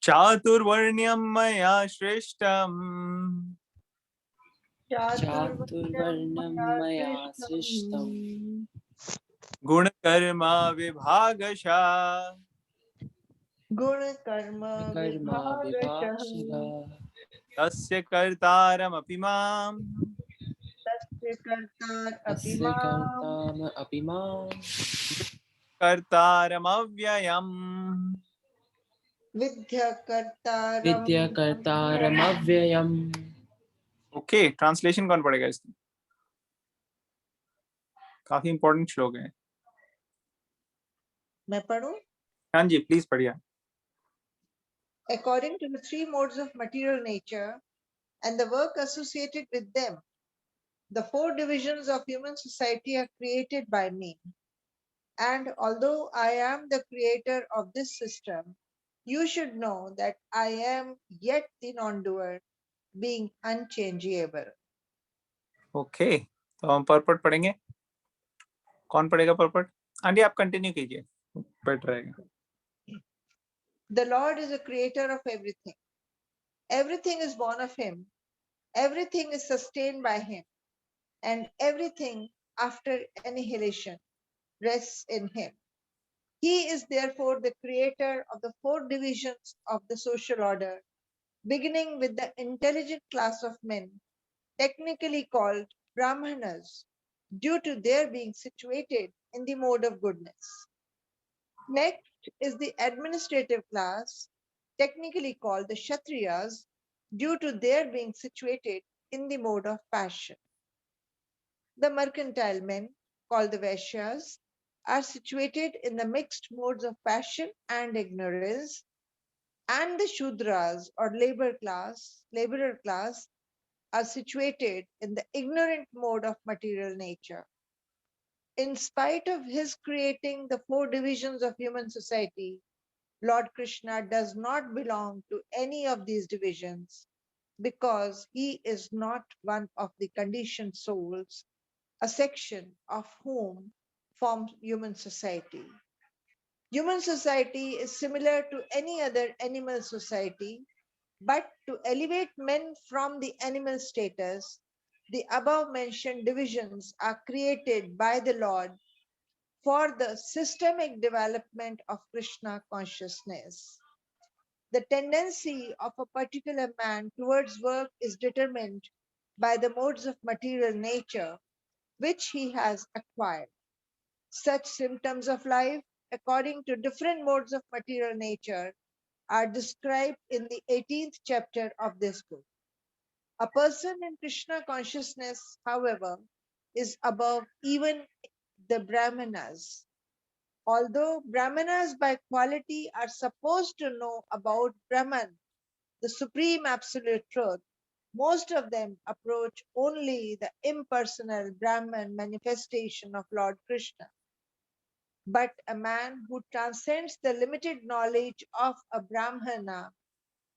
चातुर्वर्ण्यं मया सृष्टम् चातुर्वर्ण्यं मया सृष्टम् गुणकर्म विभागशः गुणकर्म कर्मा विभागशः तस्य कर्तारमपि मां तस्य तस्य कर्ताम अपि मां कर्तारमव्ययम् विद्याकर्तारमव्ययम्। ओके, ट्रांसलेशन कौन पढ़ेगा इसकी? काफी इंपॉर्टेंट श्लोक है। मैं पढ़ूं? हाँ जी, प्लीज पढ़िए। According to the three modes of material nature and the work associated with them, the four divisions of human society are created by me. And although I am the creator of this system, you should know that I am yet the non-doer, being unchangeable. Okay, तो हम purport पढ़ेंगे। कौन पढ़ेगा purport? Aunty आप continue कीजिए, better रहेगा। The Lord is the creator of everything. Everything is born of him. Everything is sustained by him. And everything after annihilation rests in him. He is therefore the creator of the four divisions of the social order, beginning with the intelligent class of men, technically called Brahmanas, due to their being situated in the mode of goodness. Next is the administrative class, technically called the Kshatriyas, due to their being situated in the mode of passion. The mercantile men, called the Vaishyas, are situated in the mixed modes of passion and ignorance, and the Shudras or laborer class are situated in the ignorant mode of material nature. In spite of his creating the four divisions of human society, Lord Krishna does not belong to any of these divisions because he is not one of the conditioned souls, a section of whom forms human society. Human society is similar to any other animal society, but to elevate men from the animal status, the above mentioned divisions are created by the Lord for the systemic development of Krishna consciousness. The tendency of a particular man towards work is determined by the modes of material nature which he has acquired. Such symptoms of life, according to different modes of material nature, are described in the 18th chapter of this book. A person in Krishna consciousness, however, is above even the Brahmanas. Although Brahmanas by quality are supposed to know about Brahman, the supreme absolute truth, most of them approach only the impersonal Brahman manifestation of Lord Krishna. But a man who transcends the limited knowledge of a Brahmana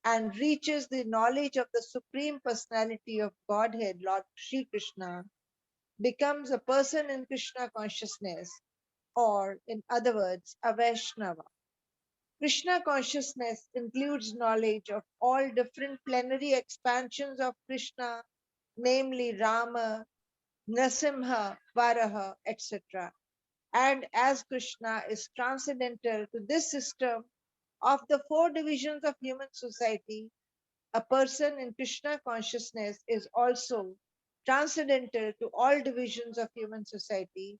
and reaches the knowledge of the Supreme Personality of Godhead, Lord Sri Krishna, becomes a person in Krishna consciousness, or in other words, a Vaishnava. Krishna consciousness includes knowledge of all different plenary expansions of Krishna, namely Rama, Narasimha, Varaha, etc. And as Krishna is transcendental to this system of the four divisions of human society, a person in Krishna consciousness is also transcendental to all divisions of human society,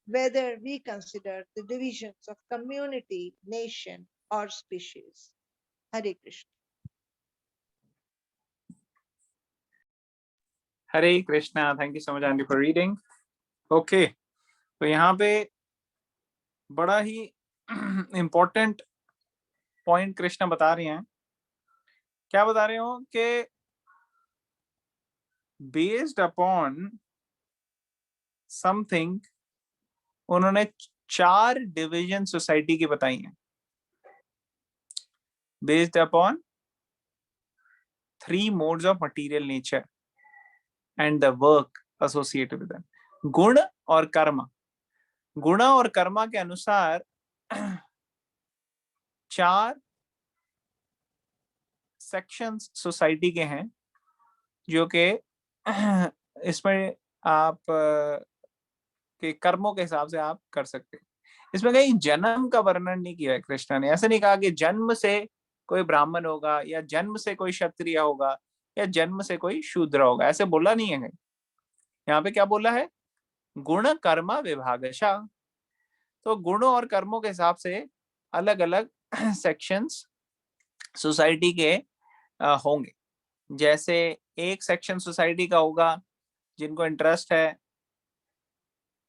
whether we consider the divisions of community, nation, or species. Hare Krishna. Hare Krishna. Thank you so much aunty for reading. Okay, तो यहाँ पे बड़ा ही important point Krishna बता रहे हैं। क्या बता रहे हो कि बेस्ड अपॉन समथिंग उन्होंने 4 डिवीजन सोसाइटी की बताई हैं, based upon 3 modes of material nature and the work associated with them. गुण और कर्म, गुण और कर्मा के अनुसार 4 सेक्शंस सोसाइटी के हैं जो कि इसमें आप के कर्मों के हिसाब से आप कर सकते हैं। इसमें कहीं जन्म का वर्णन नहीं किया है कृष्ण ने। ऐसे नहीं कहा कि जन्म से कोई ब्राह्मण होगा या जन्म से कोई क्षत्रिय होगा या जन्म से कोई शूद्र होगा, ऐसे बोला नहीं है कहीं। यहाँ पे क्या बोला है? गुण कर्म विभागशः। तो गुणों और कर्मों के हिसाब से अलग अलग सेक्शंस सोसाइटी के होंगे। जैसे एक सेक्शन सोसाइटी का होगा जिनको इंटरेस्ट है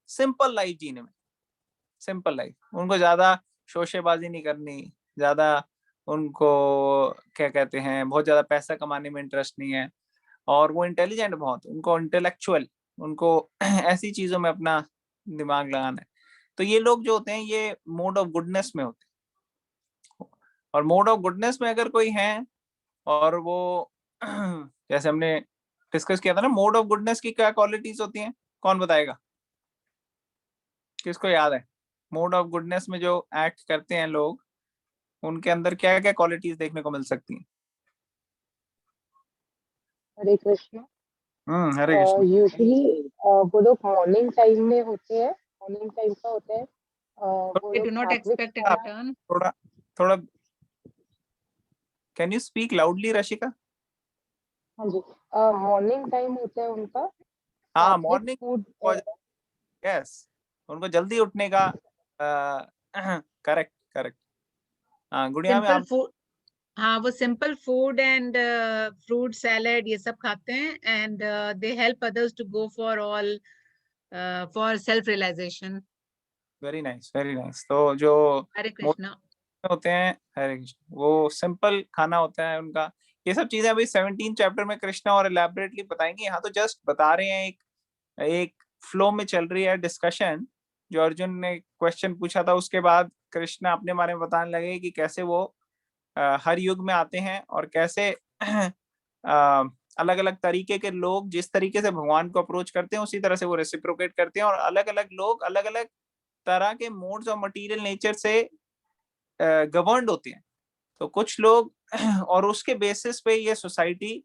सिंपल लाइफ जीने में, सिंपल लाइफ, उनको ज्यादा शोशेबाजी नहीं करनी, ज्यादा उनको क्या कहते हैं बहुत ज्यादा पैसा कमाने में इंटरेस्ट नहीं है, और वो इंटेलिजेंट बहुत, उनको इंटेलेक्चुअल, उनको ऐसी चीजों में अपना दिमाग लगाना है। तो ये लोग जो होते हैं ये मोड ऑफ गुडनेस में होते हैं। और मोड ऑफ गुडनेस में अगर कोई है और वो जैसे हमने डिस्कस किया था ना, मोड ऑफ गुडनेस की क्या क्वालिटीज होती हैं, कौन बताएगा? किसको याद है? मोड ऑफ गुडनेस में जो एक्ट करते हैं लोग, उनके अंदर क्या क्या क्वालिटीज देखने को मिल सकती हैं? हरे कृष्ण। हरे कृष्ण। यूजुअली वो लोग मॉर्निंग टाइम में होते हैं, मॉर्निंग टाइम का होता है। वो They लोग do not सात्विक expect a खाना, return. थोड़ा थोड़ा can you speak loudly Rashika? हाँ जी, मॉर्निंग टाइम होता है उनका। हाँ, सात्विक मॉर्निंग, फूड। यस, उनको जल्दी उठने का करेक्ट करेक्ट। हाँ गुड़िया में सिंपल आप फूड, हाँ वो simple food and fruit salad ये सब खाते हैं, and they help others to go for all for self realisation. Very nice very nice. तो जो हरे कृष्णा। होते हैं, हरे कृष्ण, वो सिंपल खाना होता है उनका। ये सब चीजें अभी 17 चैप्टर में कृष्णा और एलैबोरेटली बताएंगे, यहाँ तो जस्ट बता रहे हैं, एक फ्लो में चल रही है डिस्कशन। जो अर्जुन ने क्वेश्चन पूछा था उसके बाद कृष्णा अपने बारे में बताने लगे कि कैसे वो हर युग में आते हैं और कैसे अलग अलग तरीके के लोग जिस तरीके से भगवान को अप्रोच करते हैं उसी तरह से वो रेसिप्रोकेट करते हैं, और अलग अलग लोग अलग अलग तरह के मोड्स और मटेरियल नेचर से गवर्नड होते हैं। तो कुछ लोग और उसके बेसिस पे ये सोसाइटी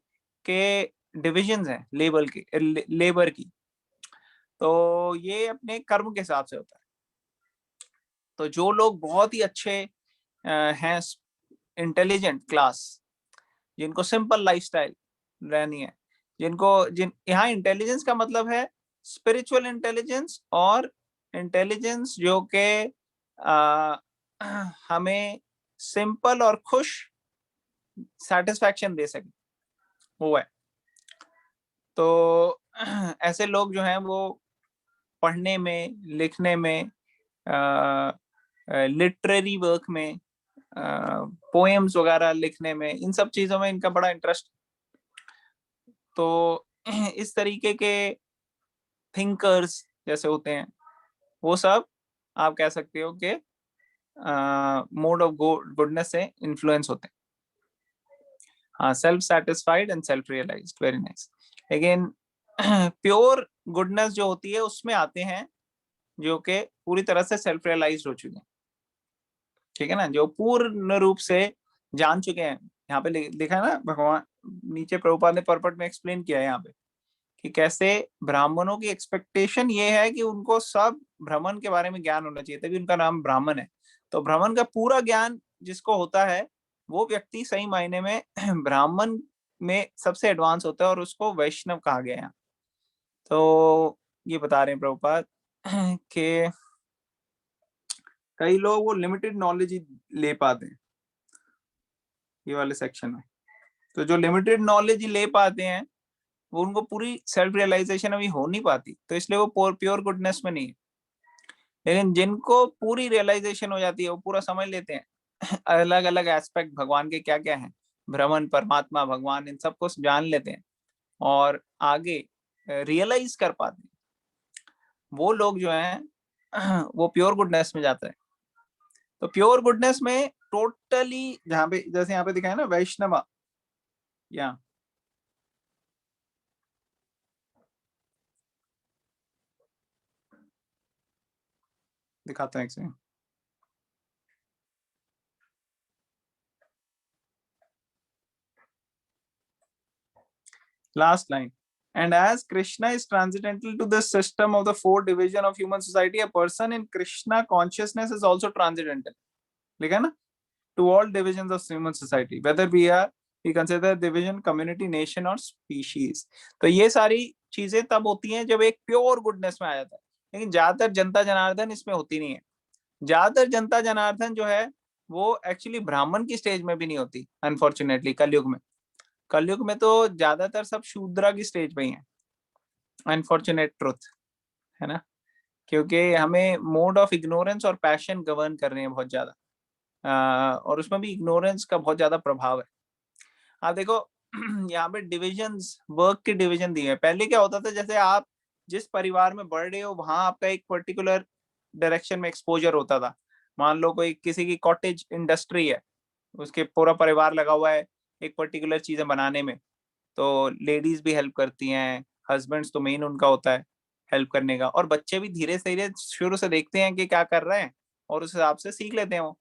के डिविजन्स हैं लेबर की। तो ये अपने कर्म के हिसाब से होता है। तो जो लोग बहुत ही अच्छे हैं, इंटेलिजेंट क्लास, जिनको सिंपल लाइफस्टाइल रहनी है, जिन यहाँ इंटेलिजेंस का मतलब है स्पिरिचुअल इंटेलिजेंस, और इंटेलिजेंस जो के हमें सिंपल और खुश सेटिस्फैक्शन दे सके, वो है। तो ऐसे लोग जो हैं वो पढ़ने में, लिखने में, लिटरेरी वर्क में, पोएम्स वगैरह लिखने में, इन सब चीजों में इनका बड़ा इंटरेस्ट। तो इस तरीके के थिंकर्स जैसे होते हैं, वो सब आप कह सकते हो कि मोड ऑफ गुडनेस से इन्फ्लुएंस होते हैं। हाँ, self satisfied and self realised, very nice. लेकिन प्योर गुडनेस जो होती है उसमें आते हैं जो कि पूरी तरह से सेल्फ रियलाइज्ड हो चुके हैं, ठीक है ना, जो पूर्ण रूप से जान चुके हैं। यहाँ पे लिखा है ना, भगवान नीचे प्रभुपाद ने परपट में एक्सप्लेन किया है यहाँ पे कि कैसे ब्राह्मणों की एक्सपेक्टेशन ये है कि उनको सब ब्राह्मण के बारे में ज्ञान होना चाहिए, तभी उनका नाम ब्राह्मण है। तो ब्राह्मण का पूरा ज्ञान जिसको होता है वो व्यक्ति सही मायने में ब्राह्मण में सबसे एडवांस होता है, और उसको वैष्णव कहा गया है। तो ये बता रहे हैं प्रभुपाद कि कई लोग वो लिमिटेड नॉलेज ही ले पाते हैं ये वाले सेक्शन में। तो जो लिमिटेड नॉलेज ही ले पाते हैं वो, उनको पूरी सेल्फ रियलाइजेशन अभी हो नहीं पाती, तो इसलिए वो प्योर गुडनेस में नहीं है। लेकिन जिनको पूरी रियलाइजेशन हो जाती है, वो पूरा समझ लेते हैं अलग अलग एस्पेक्ट भगवान के क्या क्या हैं, ब्रह्मन, परमात्मा, भगवान, इन सबको जान लेते हैं और आगे रियलाइज कर पाते हैं, वो लोग जो हैं वो प्योर गुडनेस में जाता है। तो प्योर गुडनेस में टोटली, जहाँ पे जैसे यहाँ पे दिखा है ना वैष्णवा, या दिखाता है एक second. last line. And as Krishna is transcendental to the system of the four division of human society, a person in Krishna consciousness is also transcendental. लिखा ना? To all divisions of human society, whether we consider division, community, nation or species. तो ये सारी चीजें तब होती हैं जब एक प्योर गुडनेस में आ जाता है, लेकिन ज्यादातर जनता जनार्दन इसमें होती नहीं है. ज्यादातर जनता जनार्दन जो है वो एक्चुअली ब्राह्मण की स्टेज में भी नहीं होती, अनफॉर्चुनेटली. कलयुग में तो ज्यादातर सब शूद्रा की स्टेज पे ही है. अनफॉर्चुनेट ट्रुथ है ना, क्योंकि हमें मोड ऑफ इग्नोरेंस और पैशन गवर्न कर रहे हैं बहुत ज्यादा, और उसमें भी इग्नोरेंस का बहुत ज्यादा प्रभाव है. आप देखो यहाँ पे डिविजन्स, वर्क के डिवीजन दिए हैं. पहले क्या होता था, जैसे आप जिस परिवार में बढ़ रहे हो वहां आपका एक पर्टिकुलर डायरेक्शन में एक्सपोजर होता था. मान लो कोई किसी की कॉटेज इंडस्ट्री है, उसके पूरा परिवार लगा हुआ है एक पर्टिकुलर चीजें बनाने में, तो लेडीज भी हेल्प करती हैं, हस्बैंड्स तो मेन उनका होता है हेल्प करने का, और बच्चे भी धीरे धीरे शुरू से देखते हैं कि क्या कर रहे हैं और उस हिसाब से सीख लेते हैं वो.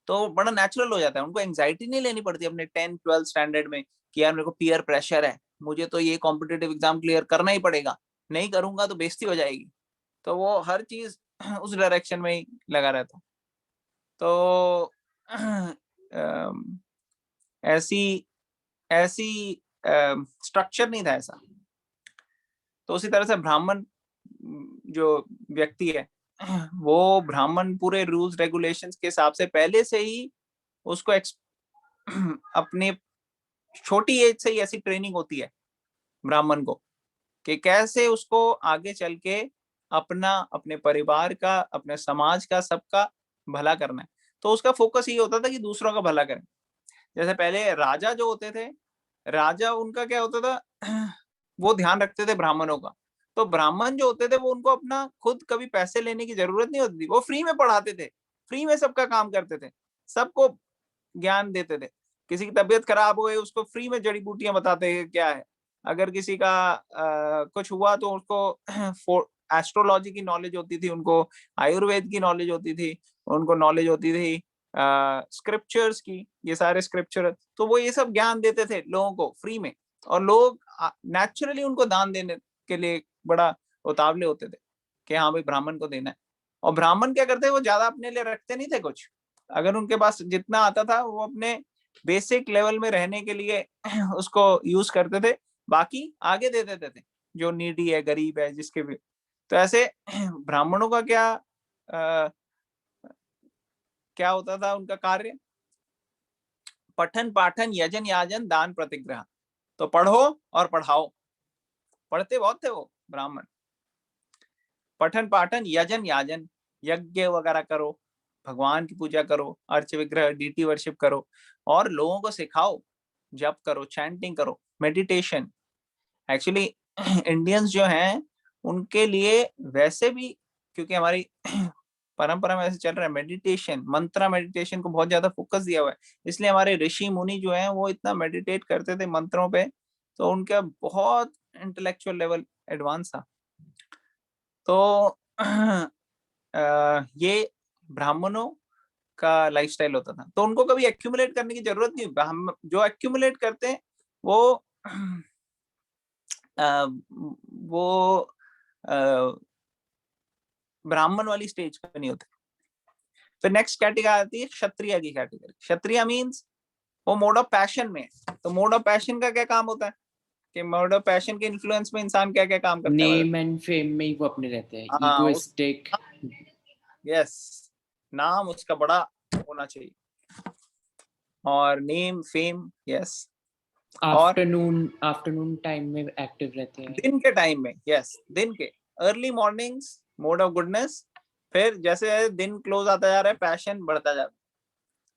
तो बड़ा नेचुरल हो जाता है, उनको एंजाइटी नहीं लेनी पड़ती अपने 10-12 स्टैंडर्ड में कि यार मेरे को पीयर प्रेशर है, मुझे तो ये कॉम्पिटिटिव एग्जाम क्लियर करना ही पड़ेगा, नहीं करूंगा तो बेइज्जती हो जाएगी. तो वो हर चीज उस डायरेक्शन में ही लगा रहता. तो ऐसी स्ट्रक्चर नहीं था ऐसा. तो उसी तरह से ब्राह्मण जो व्यक्ति है वो ब्राह्मण पूरे रूल्स रेगुलेशंस के हिसाब से पहले से ही उसको अपने छोटी एज से ही ऐसी ट्रेनिंग होती है ब्राह्मण को कि कैसे उसको आगे चल के अपना, अपने परिवार का, अपने समाज का, सबका भला करना है. तो उसका फोकस ये होता था कि दूसरों का भला करें. जैसे पहले राजा जो होते थे, राजा उनका क्या होता था, वो ध्यान रखते थे ब्राह्मणों का. तो ब्राह्मण जो होते थे वो उनको अपना खुद कभी पैसे लेने की जरूरत नहीं होती थी, वो फ्री में पढ़ाते थे, फ्री में सबका काम करते थे, सबको ज्ञान देते थे. किसी की तबीयत खराब हो गई उसको फ्री में जड़ी बूटियां बताते हैं क्या है. अगर किसी का कुछ हुआ तो उसको एस्ट्रोलॉजी की नॉलेज होती थी, उनको आयुर्वेद की नॉलेज होती थी, उनको नॉलेज होती थी स्क्रिप्चर्स की, ये सारे स्क्रिप्चर. तो वो ये सब ज्ञान देते थे लोगों को फ्री में, और लोग नेचुरली उनको दान देने के लिए बड़ा उतावले होते थे कि हाँ भाई ब्राह्मण को देना है. और ब्राह्मण क्या करते, वो ज्यादा अपने लिए रखते नहीं थे कुछ. अगर उनके पास जितना आता था वो अपने बेसिक लेवल में रहने के लिए उसको यूज करते थे, बाकी आगे दे देते थे जो नीडी है, गरीब है, जिसके भी. तो ऐसे ब्राह्मणों का क्या होता था उनका कार्य, पठन पाठन यजन याजन दान प्रतिग्रह. तो पढ़ो और पढ़ाओ. पढ़ते बहुत थे वो ब्राह्मण. पठन पाठन यजन याजन, यज्ञ वगैरह करो, भगवान की पूजा करो, अर्च विग्रह डीटी वर्शिप करो, और लोगों को सिखाओ, जप करो, चैंटिंग करो, मेडिटेशन. एक्चुअली इंडियंस जो हैं उनके लिए वैसे भी, क्योंकि हमारी परंपरा में ऐसे चल रहा है, मेडिटेशन, मंत्रा मेडिटेशन को बहुत ज्यादा फोकस दिया हुआ है, इसलिए हमारे ऋषि मुनि जो हैं वो इतना मेडिटेट करते थे मंत्रों पे, तो उनका बहुत इंटेलेक्चुअल लेवल एडवांस था. तो ये ब्राह्मणों का लाइफस्टाइल होता था. तो उनको कभी एक्यूमुलेट करने की जरूरत नहीं. हम जो एक्यूमुलेट करते हैं वो ब्राह्मण वाली स्टेज पे नहीं होते. फिर नेक्स्ट कैटेगरी आती है क्षत्रिय की कैटेगरी. क्षत्रिय मींस वो मोड ऑफ पैशन में. तो मोड ऑफ पैशन का क्या काम होता है कि मोड ऑफ पैशन के इन्फ्लुएंस में इंसान क्या क्या काम करता है. नेम एंड फेम में ही वो अपने रहते हैं, इगोइस्टिक. यस, नाम उसका बड़ा होना चाहिए, और name fame. Yes, afternoon time में एक्टिव रहते हैं, दिन के टाइम में. यस, दिन के early mornings mode of goodness. फिर जैसे दिन क्लोज आता जा रहा है पैशन बढ़ता जा रहा है,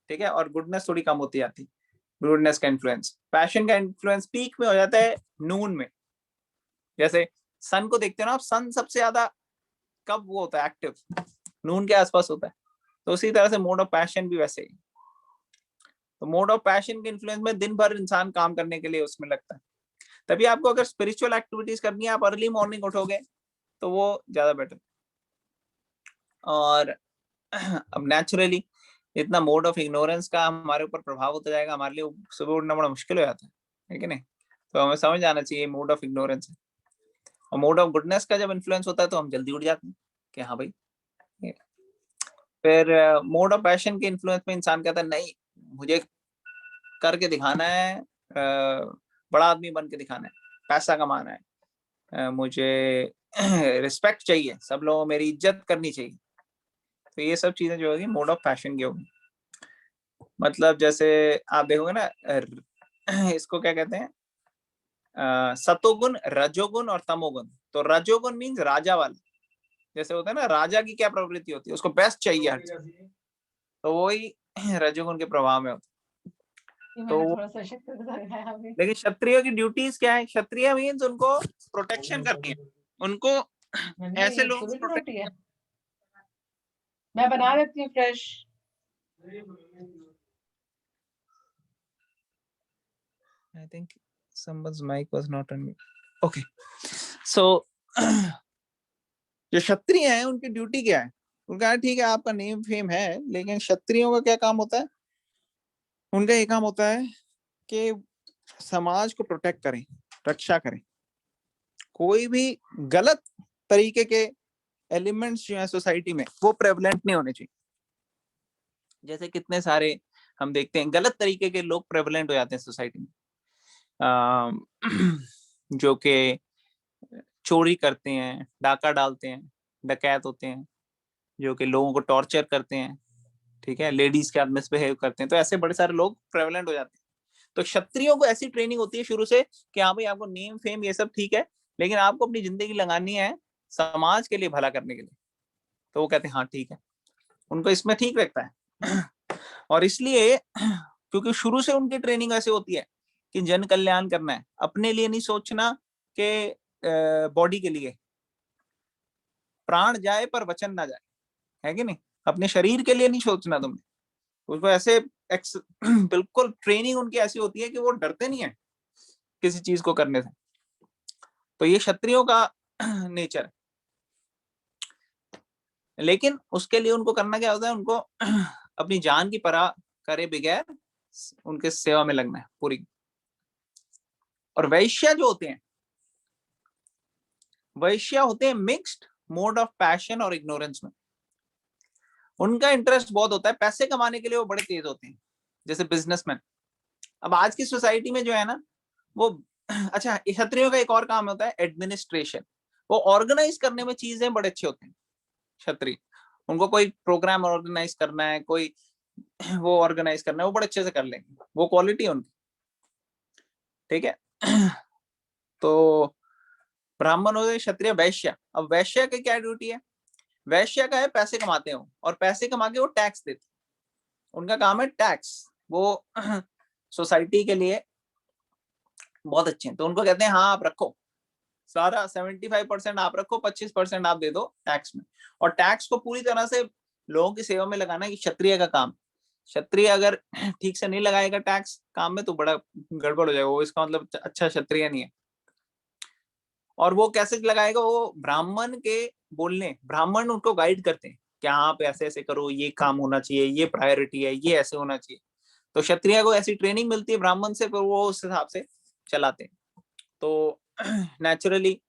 ठीक है, और गुडनेस थोड़ी कम होती जाती. गुडनेस का इन्फ्लुएंस, पैशन का इन्फ्लुएंस पीक में हो जाता है नून में. जैसे सन को देखते हो ना आप, सन सबसे ज्यादा कब वो होता है एक्टिव, नून के आसपास होता है. तो उसी तरह से मोड ऑफ पैशन भी वैसे ही. तो मोड ऑफ पैशन के इन्फ्लुएंस में दिन भर इंसान काम करने के लिए उसमें लगता है. तभी आपको अगर स्पिरिचुअल एक्टिविटीज करनी है, आप अर्ली मॉर्निंग उठोगे तो वो ज्यादा बेटर. और अब नेचुरली इतना मोड ऑफ इग्नोरेंस का हमारे ऊपर प्रभाव होता जाएगा, हमारे लिए सुबह उठना बड़ा मुश्किल हो जाता है कि नहीं. तो हमें समझ आना चाहिए मोड ऑफ इग्नोरेंस है। और मोड ऑफ गुडनेस का जब इन्फ्लुएंस होता है तो हम जल्दी उठ जाते हैं कि हाँ भाई। फिर मोड ऑफ पैशन के इन्फ्लुएंस में इंसान कहता है नहीं, मुझे करके दिखाना है, बड़ा आदमी बन के दिखाना है, पैसा कमाना है, मुझे रिस्पेक्ट चाहिए, सब लोगों मेरी इज्जत करनी चाहिए। तो ये सब चीजें जो होगी मोड ऑफ पैशन की होगी। मतलब जैसे आप देखोगे ना, इसको क्या कहते हैं, सतोगुण, रजोगुण और तमोगुण। तो रजोगुण मीन्स राजा वाला, जैसे होता है ना राजा की क्या प्रवृत्ति होती है, उसको बेस्ट चाहिए हर चीज, तो वही रजोगुण के प्रभाव में होता है। तो लेकिन क्षत्रियो की ड्यूटीज क्या है? क्षत्रिय मीन्स उनको प्रोटेक्शन करनी है, उनको ऐसे लोग प्रोटेक्ट। मैं बना देती हूँ fresh. I think someone's mic was not on mute. Okay, so जो क्षत्रिय हैं उनकी ड्यूटी क्या है? उनका ठीक है आपका नेम फेम है, लेकिन क्षत्रियों का क्या काम होता है? उनका ये काम होता है कि समाज को प्रोटेक्ट करें, रक्षा करें। कोई भी गलत तरीके के एलिमेंट्स जो है सोसाइटी में वो प्रेवलेंट नहीं होने चाहिए। जैसे कितने सारे हम देखते हैं गलत तरीके के लोग प्रेवलेंट हो जाते हैं सोसाइटी में, जो कि चोरी करते हैं, डाका डालते हैं, डकैत होते हैं, जो कि लोगों को टॉर्चर करते हैं, ठीक है, लेडीज के साथ मिसबिहेव करते हैं। तो ऐसे बड़े सारे लोग प्रेवलेंट हो जाते हैं। तो क्षत्रियों को ऐसी ट्रेनिंग होती है शुरू से कि हाँ भाई आपको नेम फेम ये सब ठीक है, लेकिन आपको अपनी जिंदगी लगानी है समाज के लिए, भला करने के लिए। तो वो कहते हैं हाँ ठीक है, उनको इसमें ठीक लगता है। और इसलिए क्योंकि शुरू से उनकी ट्रेनिंग ऐसे होती है कि जन कल्याण करना है, अपने लिए नहीं सोचना कि बॉडी के लिए। प्राण जाए पर वचन ना जाए, है कि नहीं? अपने शरीर के लिए नहीं सोचना तुमने उसको ऐसे बिल्कुल ट्रेनिंग उनकी ऐसी होती है कि वो डरते नहीं है किसी चीज को करने से। तो ये क्षत्रियों का नेचर है। लेकिन उसके लिए उनको करना क्या होता है? उनको अपनी जान की परवाह करे बगैर उनके सेवा में लगना है पूरी। और वैश्य जो होते हैं, वैश्य होते हैं मिक्स्ड मोड ऑफ पैशन और इग्नोरेंस में। उनका इंटरेस्ट बहुत होता है पैसे कमाने के लिए, वो बड़े तेज होते हैं, जैसे बिजनेसमैन। अब आज की सोसाइटी में जो है ना वो अच्छा, क्षत्रियों का एक और काम होता है एडमिनिस्ट्रेशन। वो ऑर्गेनाइज करने में चीजें बड़े अच्छे होते हैं क्षत्रिय। उनको कोई प्रोग्राम ऑर्गेनाइज करना है, कोई वो ऑर्गेनाइज करना है, वो बड़े अच्छे से कर लेंगे, वो क्वालिटी है उनकी, ठीक है। तो ब्राह्मण हो गए, क्षत्रिय, वैश्य। अब वैश्य की क्या ड्यूटी है? वैश्य का है पैसे कमाते हो, और पैसे कमा के वो टैक्स देते, उनका काम है टैक्स। वो सोसाइटी के लिए बहुत अच्छे हैं। तो उनको कहते हैं हाँ आप रखो सारा 75% आप रखो, 25% आप दे दो टैक्स में। और टैक्स को पूरी तरह से लोगों की सेवा में लगाना है, क्षत्रिय का काम। क्षत्रिय अगर ठीक से नहीं लगाएगा टैक्स काम में तो बड़ा गड़बड़ हो जाएगा, वो इसका मतलब अच्छा क्षत्रिय नहीं है। और वो कैसे लगाएगा? वो ब्राह्मण के बोलने, ब्राह्मण उनको गाइड करते हैं कि हाँ आप ऐसे ऐसे करो, ये काम होना चाहिए, ये प्रायोरिटी है, ये ऐसे होना चाहिए। तो क्षत्रिय को ऐसी ट्रेनिंग मिलती है ब्राह्मण से, फिर वो उस हिसाब से चलाते हैं। तो नेचुरली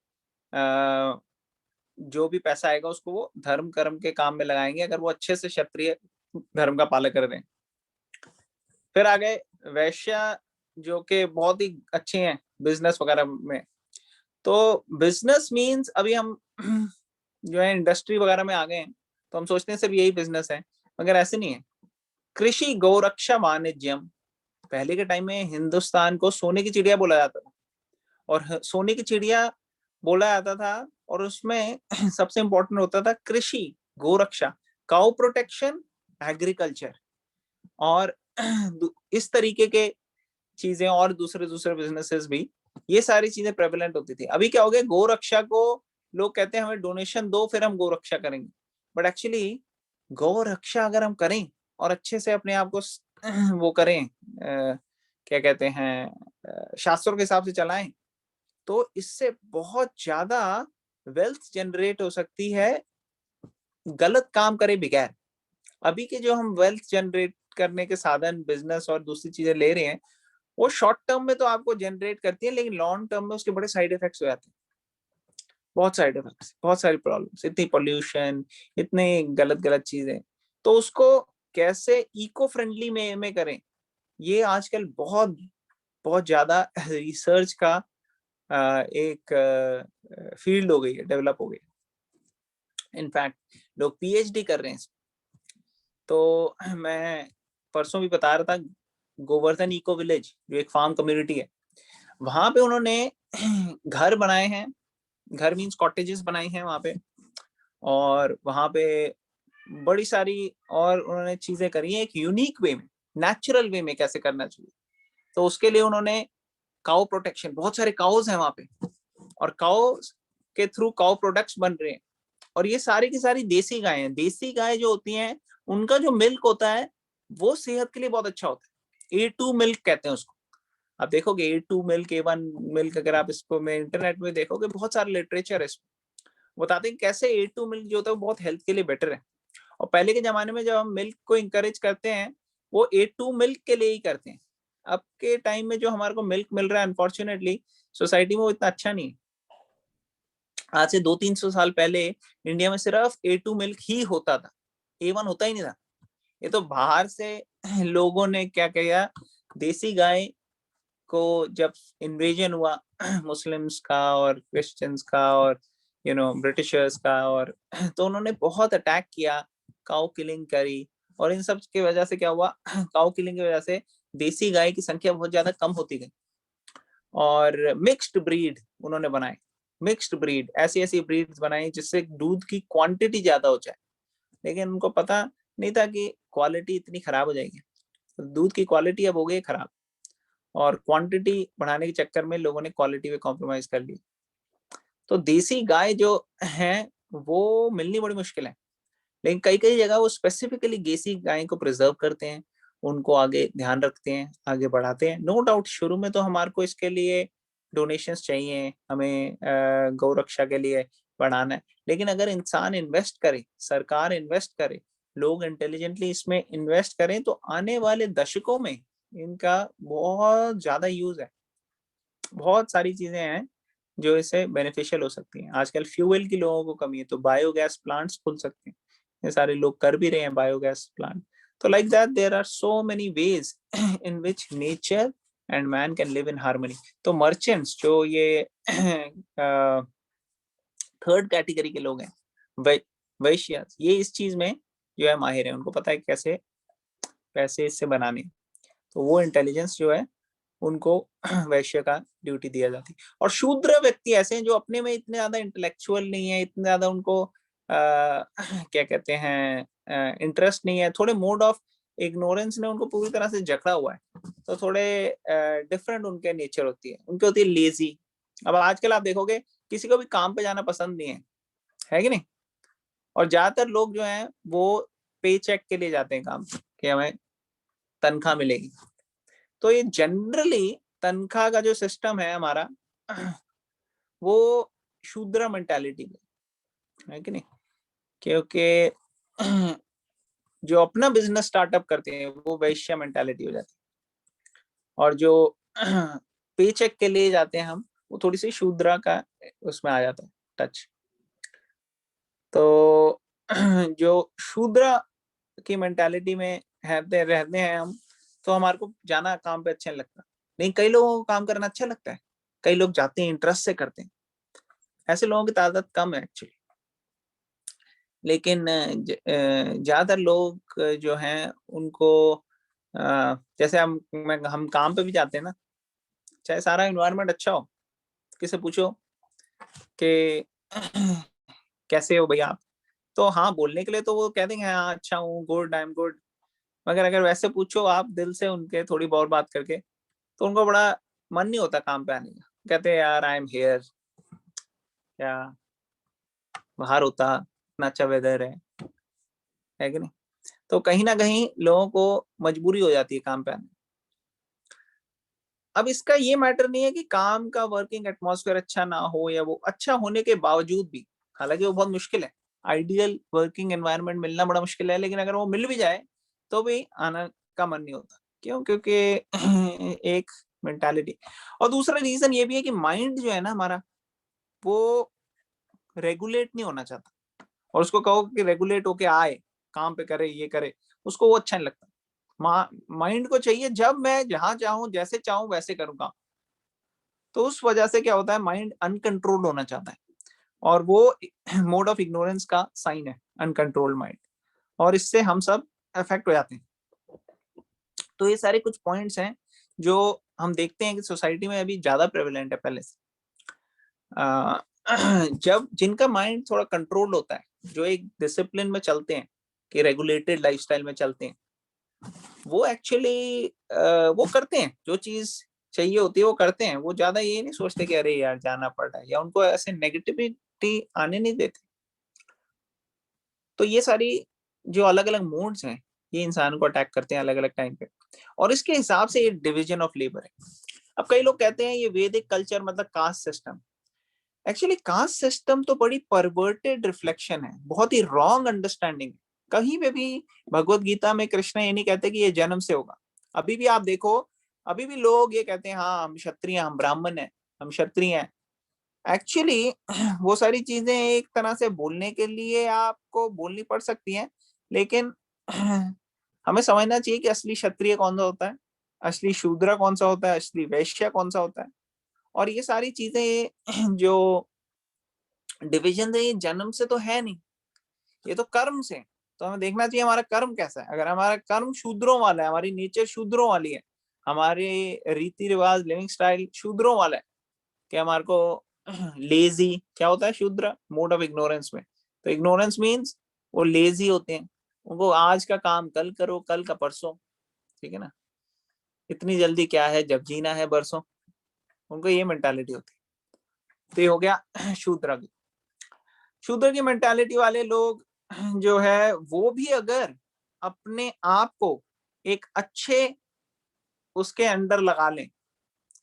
जो भी पैसा आएगा उसको वो धर्म कर्म के काम में लगाएंगे, अगर वो अच्छे से क्षत्रिय धर्म का पालन कर रहे हैं। फिर आ गए वैश्य, जो कि बहुत ही अच्छे हैं बिजनेस वगैरह में। तो बिजनेस मींस अभी हम जो है इंडस्ट्री वगैरह में आ गए हैं, तो हम सोचते हैं सिर्फ यही बिजनेस है, मगर ऐसे नहीं है। कृषि, गौरक्षा, वाणिज्यम। पहले के टाइम में हिंदुस्तान को सोने की चिड़िया बोला जाता था, और सोने की चिड़िया बोला जाता था, और उसमें सबसे इंपॉर्टेंट होता था कृषि, गोरक्षा, काउ प्रोटेक्शन, एग्रीकल्चर, और इस तरीके के चीजें, और दूसरे दूसरे बिजनेसेस भी, ये सारी चीजें प्रेवलेंट होती थी। अभी क्या हो गया, गोरक्षा को लोग कहते हैं हमें डोनेशन दो फिर हम गोरक्षा करेंगे, बट एक्चुअली गोरक्षा अगर हम करें और अच्छे से अपने आप को वो करें, क्या कहते हैं, शास्त्रों के हिसाब से चलाएं, तो इससे बहुत ज्यादा वेल्थ जनरेट हो सकती है गलत काम करे बगैर। अभी के जो हम वेल्थ जनरेट करने के साधन बिजनेस और दूसरी चीजें ले रहे हैं, वो शॉर्ट टर्म में तो आपको जनरेट करती है, लेकिन लॉन्ग टर्म में उसके बड़े साइड इफेक्ट्स हो जाते हैं, बहुत साइड इफेक्ट्स, बहुत सारी प्रॉब्लम्स, इतनी पोल्यूशन, इतने गलत गलत चीजें। तो उसको कैसे इको फ्रेंडली में करें, ये आजकल बहुत बहुत ज्यादा रिसर्च का एक फील्ड हो गई है, डेवलप हो गई। इनफैक्ट लोग पीएचडी कर रहे हैं। तो मैं परसों भी बता रहा था, गोवर्धन इको विलेज जो एक फार्म कम्युनिटी है, वहां पे उन्होंने घर बनाए हैं, घर मीन्स कॉटेजेस बनाई हैं वहां पे, और वहां पे बड़ी सारी और उन्होंने चीजें करी हैं एक यूनिक वे में, नेचुरल वे में कैसे करना चाहिए। तो उसके लिए उन्होंने काउ प्रोटेक्शन, बहुत सारे काउज हैं वहां पे, और काउ के थ्रू काउ प्रोडक्ट्स बन रहे हैं, और ये सारी की सारी देसी गाय हैं। देसी गाय जो होती हैं उनका जो मिल्क होता है वो सेहत के लिए बहुत अच्छा होता है, A2 मिल्क कहते हैं उसको। आप देखोगे A2 मिल्क, A1 मिल्क, अगर आप इसको में इंटरनेट में देखोगे बहुत सारा लिटरेचर है इसमें, बताते हैं कैसे A2 मिल्क जो होता है वो बहुत हेल्थ के लिए बेटर है। और पहले के जमाने में जब हम मिल्क को इंकरेज करते हैं वो A2 मिल्क के लिए ही करते हैं। अब के टाइम में जो हमारे को मिल्क मिल रहा है अनफॉर्चुनेटली सोसाइटी में वो इतना अच्छा नहीं है। आज से 200-300 साल पहले इंडिया में सिर्फ A2 मिल्क ही होता था, A1 होता ही नहीं था। ये तो बाहर से लोगों ने क्या किया, देसी गाय को जब इन्वेजन हुआ मुस्लिम्स का और क्रिश्चियंस का और ब्रिटिशर्स का, और तो उन्होंने बहुत अटैक किया, काउ किलिंग करी, और इन सब की वजह से क्या हुआ, काउ किलिंग की वजह से देसी गाय की संख्या बहुत ज्यादा कम होती गई, और मिक्स्ड ब्रीड उन्होंने बनाए। मिक्स्ड ब्रीड, ऐसी ऐसी ब्रीड्स बनाई जिससे दूध की क्वांटिटी ज्यादा हो जाए, लेकिन उनको पता नहीं था कि क्वालिटी इतनी खराब हो जाएगी। तो दूध की क्वालिटी अब हो गई खराब, और क्वांटिटी बढ़ाने के चक्कर में लोगों ने क्वालिटी पे कॉम्प्रोमाइज कर ली। तो देसी गाय जो है वो मिलनी बड़ी मुश्किल है, लेकिन कई कई जगह वो स्पेसिफिकली देसी गाय को प्रिजर्व करते हैं, उनको आगे ध्यान रखते हैं, आगे बढ़ाते हैं। नो डाउट शुरू में तो हमारे को इसके लिए डोनेशंस चाहिए, हमें गौ रक्षा के लिए बढ़ाना है, लेकिन अगर इंसान इन्वेस्ट करे, सरकार इन्वेस्ट करे, लोग इंटेलिजेंटली इसमें इन्वेस्ट करें, तो आने वाले दशकों में इनका बहुत ज्यादा यूज है। बहुत सारी चीजें हैं जो इससे बेनिफिशियल हो सकती हैं। आजकल फ्यूल की लोगों को कमी है, तो बायोगैस प्लांट्स खुल सकते हैं, ये सारे लोग कर भी रहे हैं बायोगैस प्लांट। तो like that there are so many ways in which nature and man can live in harmony. तो मर्चेंट्स जो ये थर्ड कैटेगरी के लोग हैं, वैश्य, ये इस चीज में जो है माहिर है, उनको पता है कैसे पैसे इससे बनाने, तो वो इंटेलिजेंस जो है उनको वैश्य का ड्यूटी दिया जाती है। और शूद्र व्यक्ति ऐसे हैं जो अपने में इतने ज्यादा इंटेलेक्चुअल नहीं है, इतने ज्यादा उनको क्या कहते हैं इंटरेस्ट नहीं है, थोड़े मोड ऑफ इग्नोरेंस ने उनको पूरी तरह से जकड़ा हुआ है, तो थोड़े डिफरेंट उनके नेचर होती है, उनकी होती है लेजी। अब आजकल आप देखोगे किसी को भी काम पे जाना पसंद नहीं है कि नहीं, और ज्यादातर लोग जो हैं वो पे चेक के लिए जाते हैं काम, कि हमें तनख्वाह मिलेगी। तो ये जनरली तनख्वाह का जो सिस्टम है हमारा वो शूद्र मेंटालिटी है कि नहीं, क्योंकि जो अपना बिजनेस स्टार्टअप करते हैं वो वैश्य मेंटालिटी हो जाती है, और जो पे चेक के लिए जाते हैं हम, वो थोड़ी सी शूद्रा का उसमें आ जाता है टच। तो जो शूद्रा की मेंटालिटी में रहते हैं हम, तो हमारे को जाना काम पे अच्छा नहीं लगता। नहीं, कई लोगों को काम करना अच्छा लगता है, कई लोग जाते हैं इंटरेस्ट से करते हैं, ऐसे लोगों की तादाद कम है एक्चुअली। लेकिन ज्यादातर लोग जो हैं उनको जैसे हम काम पे भी जाते हैं ना, चाहे सारा एनवायरनमेंट अच्छा हो, किसे पूछो कि कैसे हो भैया आप, तो हाँ बोलने के लिए तो वो कह देंगे हाँ अच्छा हूँ, गुड, आई एम गुड। मगर अगर वैसे पूछो आप दिल से उनके थोड़ी बहुत बात करके, तो उनको बड़ा मन नहीं होता काम पे आने का, कहते हैं यार आई एम हियर, क्या बाहर होता, इतना अच्छा वेदर है कि नहीं। तो कहीं ना कहीं लोगों को मजबूरी हो जाती है काम पे आने। अब इसका ये मैटर नहीं है कि काम का वर्किंग एटमॉस्फेयर अच्छा ना हो, या वो अच्छा होने के बावजूद भी, हालांकि वो बहुत मुश्किल है, आइडियल वर्किंग एनवायरनमेंट मिलना बड़ा मुश्किल है, लेकिन अगर वो मिल भी जाए तो भी आना का मन नहीं होता। क्यों? क्योंकि एक मेंटालिटी। और दूसरा रीजन ये भी है कि माइंड जो है ना हमारा, वो रेगुलेट नहीं होना चाहता। और उसको कहो कि रेगुलेट होके आए, काम पे करे, ये करे, उसको वो अच्छा नहीं लगता। माइंड को चाहिए जब मैं जहां चाहूं, जैसे चाहूं वैसे करूंगा। तो उस वजह से क्या होता है, माइंड अनकंट्रोल्ड होना चाहता है, और वो मोड ऑफ इग्नोरेंस का साइन है, अनकंट्रोल्ड माइंड। और इससे हम सब अफेक्ट हो जाते हैं। तो ये सारे कुछ पॉइंट्स हैं जो हम देखते हैं कि सोसाइटी में अभी ज्यादा प्रेवलेंट है पहले से। जब जिनका माइंड थोड़ा कंट्रोल होता है, जो एक डिसिप्लिन में चलते हैं, कि रेगुलेटेड लाइफस्टाइल में चलते हैं, वो एक्चुअली वो करते हैं जो चीज चाहिए होती है, वो करते हैं। वो ज्यादा ये नहीं सोचते कि अरे यार जाना पड़ रहा है, या उनको ऐसे नेगेटिविटी आने नहीं देते। तो ये सारी जो अलग अलग मूड्स हैं, ये इंसान को अटैक करते हैं अलग अलग टाइम पे। और इसके हिसाब से ये डिवीजन ऑफ लेबर है। अब कई लोग कहते हैं ये वैदिक कल्चर मतलब caste system. Actually caste system तो बड़ी परवर्टेड रिफ्लेक्शन है, बहुत ही रॉन्ग अंडरस्टैंडिंग। कहीं पे भी भगवत गीता में कृष्ण ये नहीं कहते कि ये जन्म से होगा। अभी भी आप देखो, अभी भी लोग ये कहते हैं हाँ हम क्षत्रिय, हम ब्राह्मण हैं, हम क्षत्रिय हैं। एक्चुअली वो सारी चीजें एक तरह से बोलने के लिए आपको बोलनी पड़ सकती हैं, लेकिन हमें समझना चाहिए कि असली क्षत्रिय कौन सा होता है, असली शूद्र कौन सा होता है, असली वैश्य कौन सा होता है। और ये सारी चीजें जो डिविजन है, ये जन्म से तो है नहीं, ये तो कर्म से। तो हमें देखना चाहिए हमारा कर्म कैसा है। अगर हमारा कर्म शूद्रों वाला है, हमारी नेचर शूद्रों वाली है, हमारे रीति रिवाज लिविंग स्टाइल शूद्रों वाला है, कि हमारे को लेजी क्या होता है, शूद्र मोड ऑफ इग्नोरेंस में। तो इग्नोरेंस मीन्स वो लेजी होते हैं, उनको आज का काम कल करो, कल का परसों, ठीक है ना, इतनी जल्दी क्या है जब जीना है बरसों, उनको ये मेंटालिटी होती है। तो ये हो गया शूद्र की। शूद्र की मेंटालिटी वाले लोग जो है, वो भी अगर अपने आप को एक अच्छे उसके अंडर लगा लें,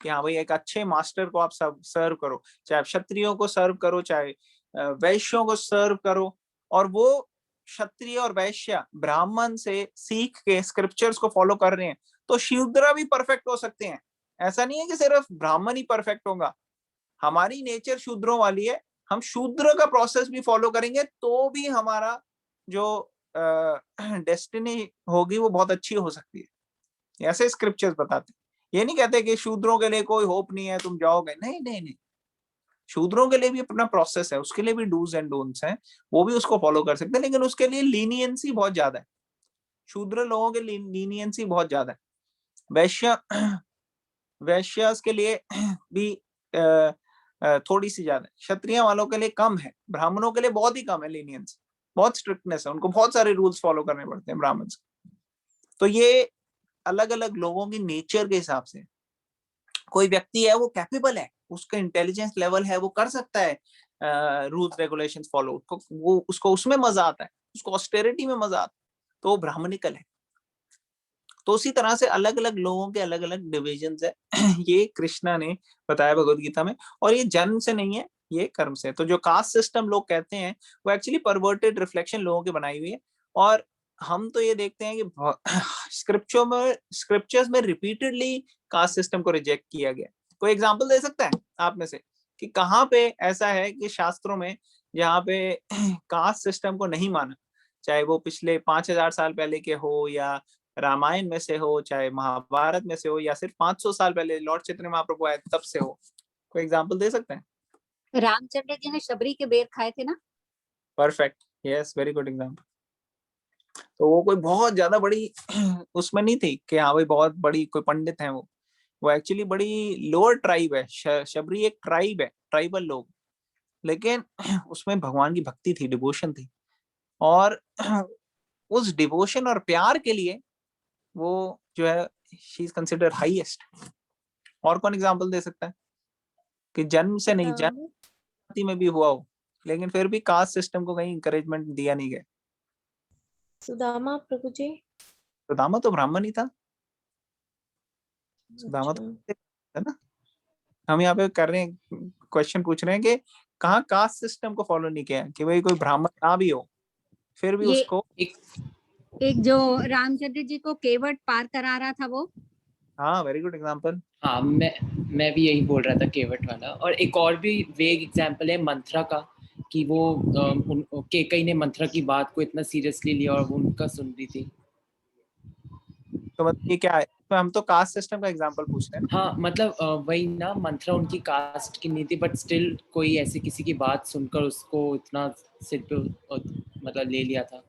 कि हाँ भाई एक अच्छे मास्टर को आप सब सर्व करो, चाहे क्षत्रियों को सर्व करो, चाहे वैश्यों को सर्व करो, और वो क्षत्रिय और वैश्य ब्राह्मण से सीख के स्क्रिप्चर्स को फॉलो कर रहे हैं, तो शूद्र भी परफेक्ट हो सकते हैं। ऐसा नहीं है कि सिर्फ ब्राह्मण ही परफेक्ट होगा। हमारी नेचर शूद्रों वाली है, हम शूद्र का प्रोसेस भी फॉलो करेंगे तो भी हमारा जो डेस्टिनी होगी वो बहुत अच्छी हो सकती है। ऐसे स्क्रिप्चर्स बताते हैं। ये नहीं कहते कि शूद्रों के लिए कोई होप नहीं है, तुम जाओगे, नहीं नहीं नहीं। शूद्रों के लिए भी अपना प्रोसेस है, उसके लिए भी डूज एंड डोंट्स हैं, वो भी उसको फॉलो कर सकते हैं, लेकिन उसके लिए लीनियंसी बहुत ज्यादा है। शूद्र लोगों के लिए लीनियंसी बहुत ज्यादा है। वैश्य वैश्यास के लिए भी थोड़ी सी ज्यादा है, क्षत्रिय वालों के लिए कम है, ब्राह्मणों के लिए बहुत ही कम है लीनियंस, बहुत स्ट्रिक्टनेस है, उनको बहुत सारे रूल्स फॉलो करने पड़ते हैं ब्राह्मण से। तो ये अलग अलग लोगों की नेचर के हिसाब से। कोई व्यक्ति है वो कैपेबल है, उसका इंटेलिजेंस लेवल है, वो कर सकता है रूल्स रेगुलेशंस फॉलो, उसको उसमें मजा आता है, उसको ऑस्टेरिटी में मजा आता है, तो वो ब्राह्मणिकल है। तो उसी तरह से अलग अलग लोगों के अलग अलग डिविजन है। ये कृष्णा ने बताया भगवत गीता में। और ये जन्म से नहीं है, ये कर्म से। तो जो कास्ट सिस्टम लोग कहते हैं, वो एक्चुअली परवर्टेड रिफ्लेक्शन लोगों की बनाई हुई है। और हम तो ये देखते हैं कि स्क्रिप्चर्स में रिपीटेडली कास्ट सिस्टम को रिजेक्ट किया गया। कोई एग्जांपल दे सकता है आप में से कि कहाँ पे ऐसा है कि शास्त्रों में जहाँ पे कास्ट सिस्टम को नहीं माना, चाहे वो पिछले 5000 साल पहले के हो, या रामायण में से हो, चाहे महाभारत में से हो, या सिर्फ 500 साल पहले लॉर्ड चैतन्य महाप्रभु आए तब से हो? कोई एग्जांपल दे सकते हैं? रामचंद्र जी ने शबरी के बेर खाए थे ना। Perfect, yes, very good example. तो वो कोई बहुत ज्यादा बड़ी उसमें नहीं थी कि हाँ भाई बहुत बड़ी कोई पंडित है वो एक्चुअली बड़ी लोअर ट्राइब है। शबरी एक ट्राइब है, ट्राइबल लोग, लेकिन उसमें भगवान की भक्ति थी, डिवोशन थी। और उस डिवोशन और प्यार के लिए वो जो है शी इज कंसिडर्ड हाईएस्ट। और कौन एग्जांपल दे सकता है कि जन्म से नहीं, जन्म में भी हुआ हो, लेकिन फिर भी कास्ट सिस्टम को कहीं इंकरेजमेंट दिया नहीं गया? सुदामा प्रभु जी। सुदामा तो ब्राह्मण ही था, सुदामा तो है ना। हम यहाँ पे कर रहे हैं, क्वेश्चन पूछ रहे हैं कि कहाँ कास्ट सिस्टम को फॉलो नहीं किया, कि भाई कोई ब्राह्मण ना भी हो फिर भी ये उसको एक जो रामचंद्र जी को केवट पार करा रहा था वो। हाँ, वेरी गुड एग्जांपल। हाँ, मैं भी यही बोल रहा था, केवट वाला। और एक और भी वेग एग्जांपल है मंत्रा का, कि वो केकई ने मंत्रा की बात को इतना सीरियसली लिया और वो उनका सुन रही थी। तो मतलब ये क्या है, तो हम तो कास्ट सिस्टम का एग्जांपल पूछ रहे हैं ना। हाँ, मतलब वही ना, मंत्रा उनकी कास्ट की नहीं थी, बट स्टिल कोई ऐसे किसी की बात सुनकर उसको इतना सिर पे मतलब ले लिया था।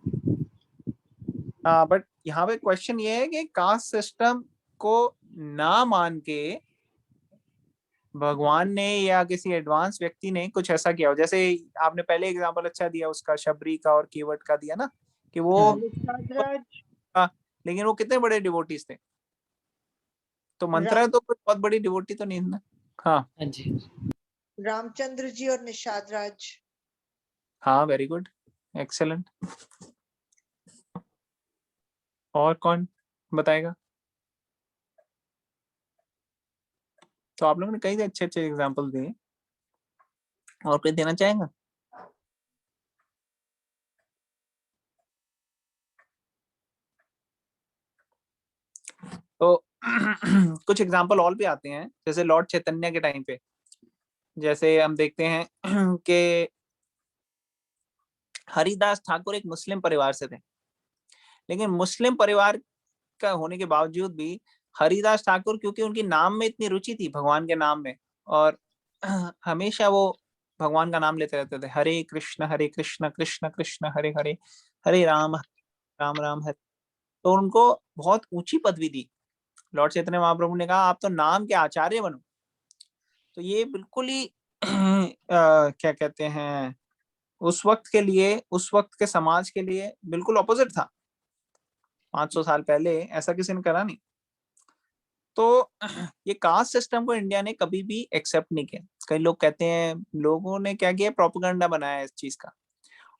हाँ, बट यहाँ पे क्वेश्चन ये है कि कास्ट सिस्टम को ना मान के भगवान ने या किसी एडवांस व्यक्ति ने कुछ ऐसा किया हो। जैसे आपने पहले एग्जांपल अच्छा दिया उसका, शबरी का और केवट का दिया ना, कि वो निषादराज, लेकिन वो कितने बड़े डिवोटीज थे। तो मंत्रा राम तो कोई बहुत बड़ी डिवोटी तो नहीं है ना। हाँ हाँ जी। रामचंद्र जी और निषादराज। हाँ, वेरी गुड, एक्सेलेंट। और कौन बताएगा? तो आप लोगों ने कई अच्छे अच्छे एग्जांपल दिए, और कोई देना चाहेगा? तो कुछ एग्जांपल और भी आते हैं, जैसे लॉर्ड चैतन्य के टाइम पे, जैसे हम देखते हैं कि हरिदास ठाकुर एक मुस्लिम परिवार से थे, लेकिन मुस्लिम परिवार का होने के बावजूद भी हरिदास ठाकुर, क्योंकि उनकी नाम में इतनी रुचि थी, भगवान के नाम में, और हमेशा वो भगवान का नाम लेते रहते थे, हरे कृष्ण कृष्ण कृष्ण हरे हरे, हरे राम राम राम हरे। तो उनको बहुत ऊंची पदवी दी। लॉर्ड चैतन्य महाप्रभु ने कहा आप तो नाम के आचार्य बनो। तो ये बिल्कुल ही क्या कहते हैं, उस वक्त के लिए, उस वक्त के समाज के लिए बिल्कुल ऑपोजिट था। 500 साल पहले ऐसा किसी ने करा नहीं। तो ये कास्ट सिस्टम को इंडिया ने कभी भी एक्सेप्ट नहीं किया। कई लोग कहते हैं, लोगों ने क्या किया, प्रोपेगेंडा बनाया है इस चीज का।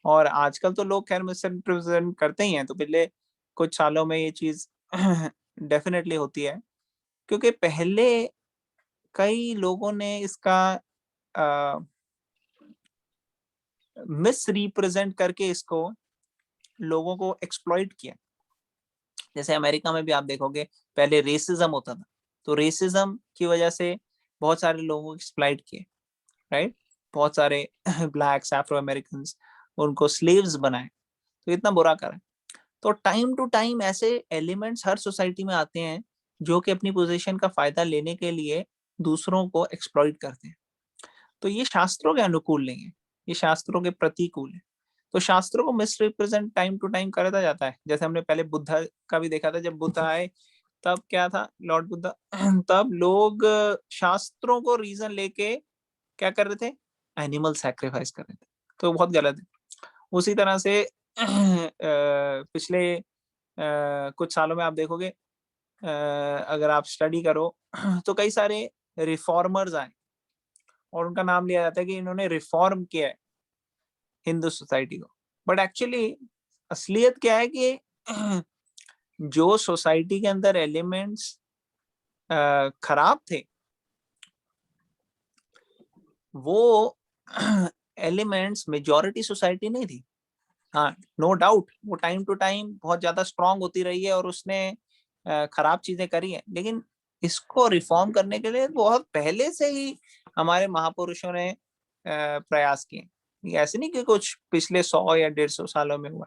और आजकल तो लोग खैर मिस रिप्रेजेंट करते ही हैं, तो पिछले कुछ सालों में ये चीज डेफिनेटली होती है, क्योंकि पहले कई लोगों ने इसका मिस रिप्रेजेंट करके इसको लोगों को एक्सप्लॉइट किया। जैसे अमेरिका में भी आप देखोगे, पहले रेसिज्म होता था, तो रेसिज्म की वजह से बहुत सारे लोगों को एक्सप्लॉइट किए, राइट। बहुत सारे ब्लैक्स, अफ्रो अमेरिकन, उनको स्लेव्स बनाए, तो इतना बुरा करा। तो टाइम टू टाइम ऐसे एलिमेंट्स हर सोसाइटी में आते हैं जो कि अपनी पोजीशन का फायदा लेने के लिए दूसरों को एक्सप्लॉइट करते हैं। तो ये शास्त्रों के अनुकूल नहीं है, ये शास्त्रों के प्रतिकूल है। तो शास्त्रों को misrepresent time to time करता जाता है। जैसे हमने पहले बुद्धा का भी देखा था, जब बुद्ध आए तब क्या था, लॉर्ड बुद्धा, तब लोग शास्त्रों को रीजन लेके क्या कर रहे थे, एनिमल सैक्रिफाइस कर रहे थे, तो बहुत गलत है। उसी तरह से पिछले कुछ सालों में आप देखोगे, अगर आप स्टडी करो तो कई सारे रिफॉर्मर्स आए, और उनका नाम लिया जाता है कि इन्होंने रिफॉर्म किया है हिंदू सोसाइटी को। बट एक्चुअली असलियत क्या है कि जो सोसाइटी के अंदर एलिमेंट्स खराब थे, वो एलिमेंट्स मेजॉरिटी सोसाइटी नहीं थी। हाँ, नो डाउट वो टाइम टू टाइम बहुत ज्यादा स्ट्रांग होती रही है और उसने खराब चीजें करी है, लेकिन इसको रिफॉर्म करने के लिए बहुत पहले से ही हमारे महापुरुषों ने प्रयास किए। ये ऐसे नहीं कि कुछ पिछले 100 या 150 सालों में हुआ,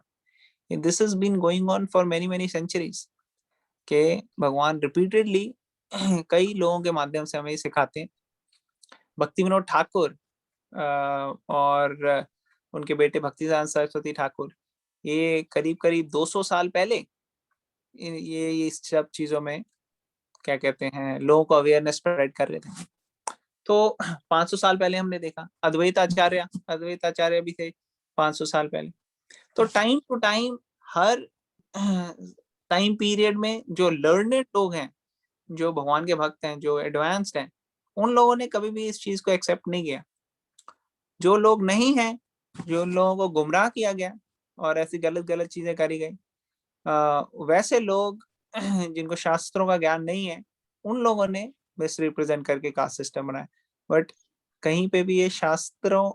this is been going on for many many centuries, के भगवान रिपीटेडली कई लोगों के माध्यम से हमें सिखाते हैं। भक्ति विनोद ठाकुर और उनके बेटे भक्तिदान सरस्वती ठाकुर, ये करीब करीब 200 साल पहले ये इस सब चीजों में क्या कहते हैं, लोगों को अवेयरनेस स्प्रेड कर रहे थे। तो 500 साल पहले हमने देखा अद्वैत आचार्य भी थे 500 साल पहले। तो टाइम टू टाइम हर टाइम पीरियड में जो लर्नेड लोग हैं, जो भगवान के भक्त हैं, जो एडवांस्ड हैं, उन लोगों ने कभी भी इस चीज को एक्सेप्ट नहीं किया। जो लोग नहीं हैं, जो लोगों को गुमराह किया गया और ऐसी गलत गलत चीजें करी गई, वैसे लोग जिनको शास्त्रों का ज्ञान नहीं है, उन लोगों ने मिस रिप्रेजेंट करके कास्ट सिस्टम बनाया। बट कहीं पे भी ये शास्त्रों